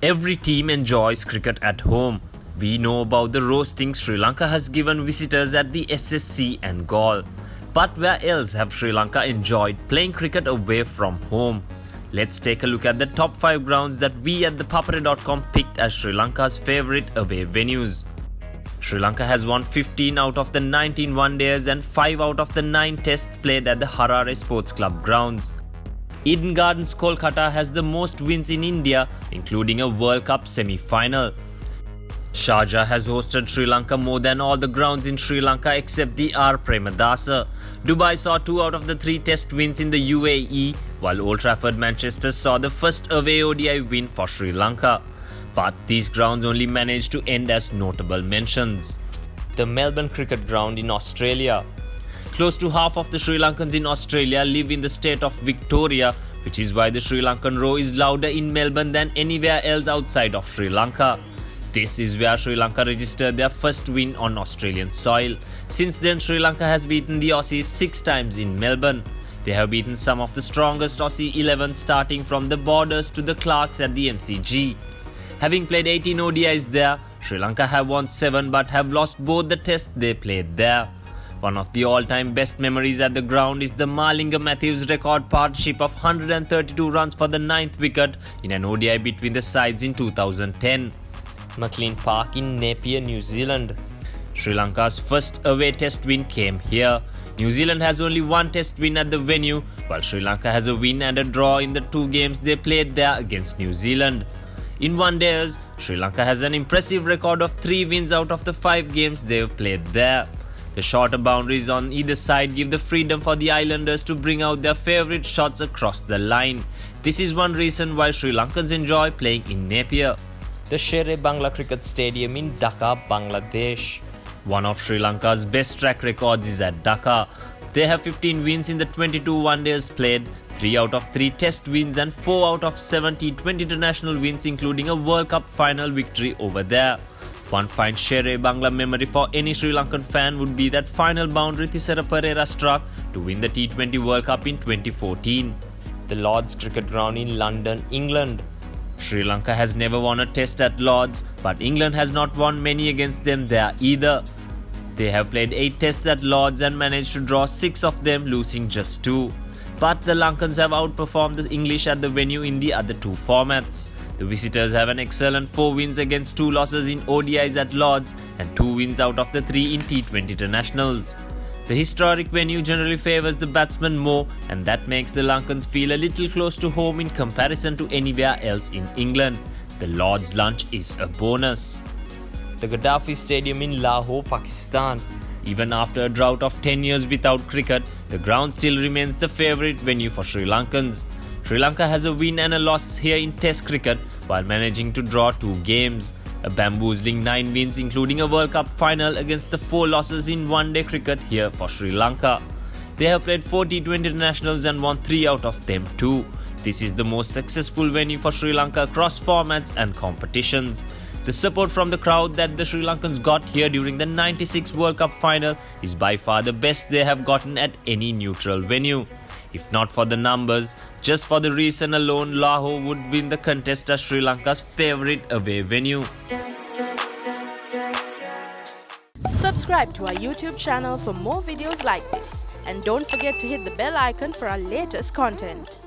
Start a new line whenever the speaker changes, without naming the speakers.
Every team enjoys cricket at home. We know about the roasting Sri Lanka has given visitors at the SSC and Galle. But where else have Sri Lanka enjoyed playing cricket away from home? Let's take a look at the top 5 grounds that we at ThePapare.com picked as Sri Lanka's favourite away venues. Sri Lanka has won 15 out of the 19 one-days and 5 out of the 9 tests played at the Harare Sports Club grounds. Eden Gardens, Kolkata has the most wins in India, including a World Cup semi-final. Sharjah has hosted Sri Lanka more than all the grounds in Sri Lanka except the R. Premadasa. Dubai saw 2 out of the 3 test wins in the UAE, while Old Trafford, Manchester saw the first away ODI win for Sri Lanka. But these grounds only managed to end as notable mentions. The Melbourne Cricket Ground in Australia. Close to half of the Sri Lankans in Australia live in the state of Victoria, which is why the Sri Lankan roar is louder in Melbourne than anywhere else outside of Sri Lanka. This is where Sri Lanka registered their first win on Australian soil. Since then, Sri Lanka has beaten the Aussies 6 times in Melbourne. They have beaten some of the strongest Aussie 11 starting from the Borders to the Clarks at the MCG. Having played 18 ODIs there, Sri Lanka have won 7 but have lost both the tests they played there. One of the all-time best memories at the ground is the Malinga-Matthews record partnership of 132 runs for the 9th wicket in an ODI between the sides in 2010. McLean Park in Napier, New Zealand. Sri Lanka's first away test win came here. New Zealand has only 1 test win at the venue, while Sri Lanka has a win and a draw in the 2 games they played there against New Zealand. In one-days, Sri Lanka has an impressive record of 3 wins out of the 5 games they've played there. The shorter boundaries on either side give the freedom for the islanders to bring out their favourite shots across the line. This is one reason why Sri Lankans enjoy playing in Napier. The Shere Bangla Cricket Stadium in Dhaka, Bangladesh. One of Sri Lanka's best track records is at Dhaka. They have 15 wins in the 22 one-days played, 3 out of 3 test wins and 4 out of 70 20 international wins, including a World Cup final victory over there. One fine Shere Bangla memory for any Sri Lankan fan would be that final boundary Thisara Perera struck to win the T20 World Cup in 2014. The Lord's Cricket Ground in London, England. Sri Lanka has never won a test at Lord's, but England has not won many against them there either. They have played 8 tests at Lord's and managed to draw 6 of them, losing just 2. But the Lankans have outperformed the English at the venue in the other 2 formats. The visitors have an excellent 4 wins against 2 losses in ODIs at Lord's and 2 wins out of the 3 in T20 internationals. The historic venue generally favours the batsmen more, and that makes the Lankans feel a little close to home in comparison to anywhere else in England. The Lord's lunch is a bonus. The Gaddafi Stadium in Lahore, Pakistan. Even after a drought of 10 years without cricket, the ground still remains the favourite venue for Sri Lankans. Sri Lanka has a win and a loss here in Test cricket while managing to draw 2 games. A bamboozling 9 wins, including a World Cup final, against the 4 losses in one-day cricket here for Sri Lanka. They have played 4 T20 internationals and won 3 out of them too. This is the most successful venue for Sri Lanka across formats and competitions. The support from the crowd that the Sri Lankans got here during the 96 World Cup final is by far the best they have gotten at any neutral venue. If not for the numbers, just for the reason alone, Lahore would win the contest as Sri Lanka's favourite away venue.
Subscribe to our YouTube channel for more videos like this, and don't forget to hit the bell icon for our latest content.